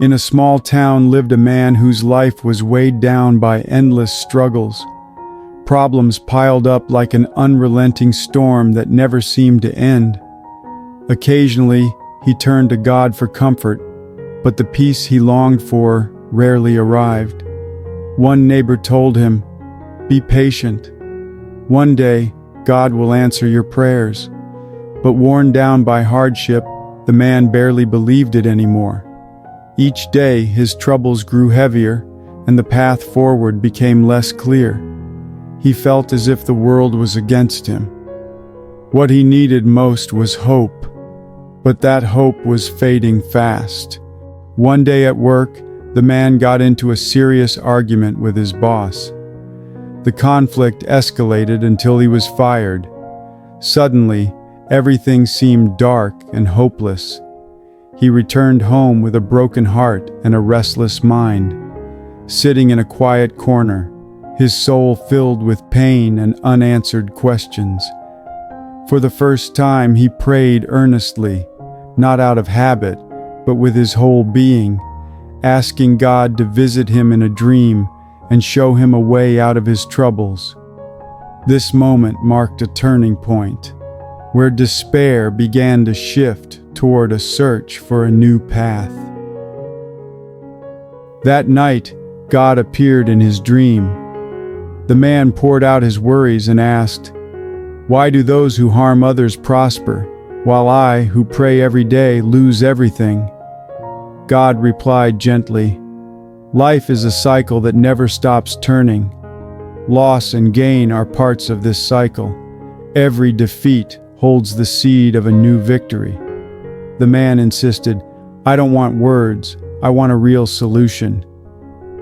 In a small town lived a man whose life was weighed down by endless struggles. Problems piled up like an unrelenting storm that never seemed to end. Occasionally, he turned to God for comfort, but the peace he longed for rarely arrived. One neighbor told him, "Be patient. One day, God will answer your prayers." But worn down by hardship, the man barely believed it anymore. Each day, his troubles grew heavier, and the path forward became less clear. He felt as if the world was against him. What he needed most was hope, but that hope was fading fast. One day at work, the man got into a serious argument with his boss. The conflict escalated until he was fired. Suddenly, everything seemed dark and hopeless. He returned home with a broken heart and a restless mind. Sitting in a quiet corner, his soul filled with pain and unanswered questions. For the first time, he prayed earnestly, not out of habit, but with his whole being, asking God to visit him in a dream and show him a way out of his troubles. This moment marked a turning point, where despair began to shift toward a search for a new path. That night, God appeared in his dream. The man poured out his worries and asked, "Why do those who harm others prosper, while I, who pray every day, lose everything?" God replied gently, "Life is a cycle that never stops turning. Loss and gain are parts of this cycle. Every defeat holds the seed of a new victory." The man insisted, "I don't want words, I want a real solution."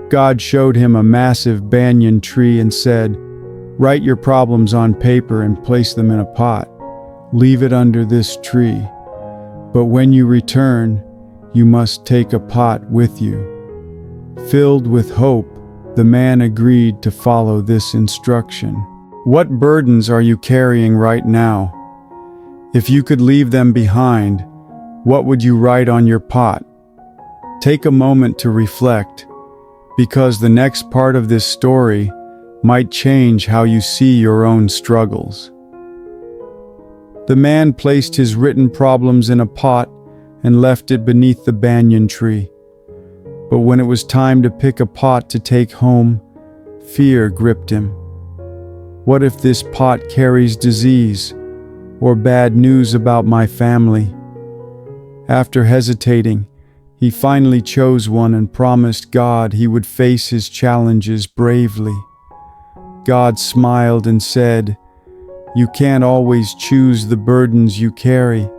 God showed him a massive banyan tree and said, "Write your problems on paper and place them in a pot. Leave it under this tree. But when you return, you must take a pot with you." Filled with hope, the man agreed to follow this instruction. What burdens are you carrying right now? If you could leave them behind, what would you write on your pot? Take a moment to reflect, because the next part of this story might change how you see your own struggles. The man placed his written problems in a pot and left it beneath the banyan tree. But when it was time to pick a pot to take home, fear gripped him. What if this pot carries disease or bad news about my family? After hesitating, he finally chose one and promised God he would face his challenges bravely. God smiled and said, "You can't always choose the burdens you carry,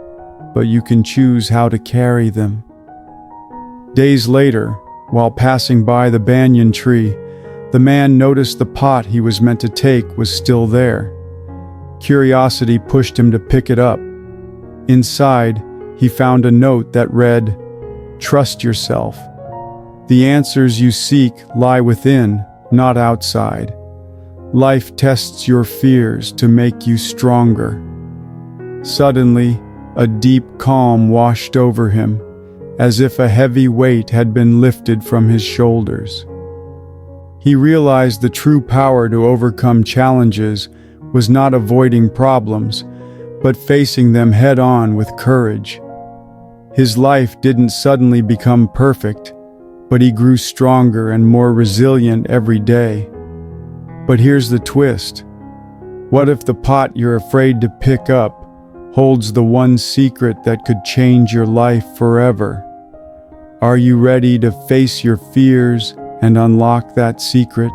but you can choose how to carry them." Days later, while passing by the banyan tree, the man noticed the pot he was meant to take was still there. Curiosity pushed him to pick it up. Inside, he found a note that read, "Trust yourself. The answers you seek lie within, not outside. Life tests your fears to make you stronger." Suddenly, a deep calm washed over him, as if a heavy weight had been lifted from his shoulders. He realized the true power to overcome challenges was not avoiding problems, but facing them head-on with courage. His life didn't suddenly become perfect, but he grew stronger and more resilient every day. But here's the twist. What if the pot you're afraid to pick up holds the one secret that could change your life forever? Are you ready to face your fears and unlock that secret?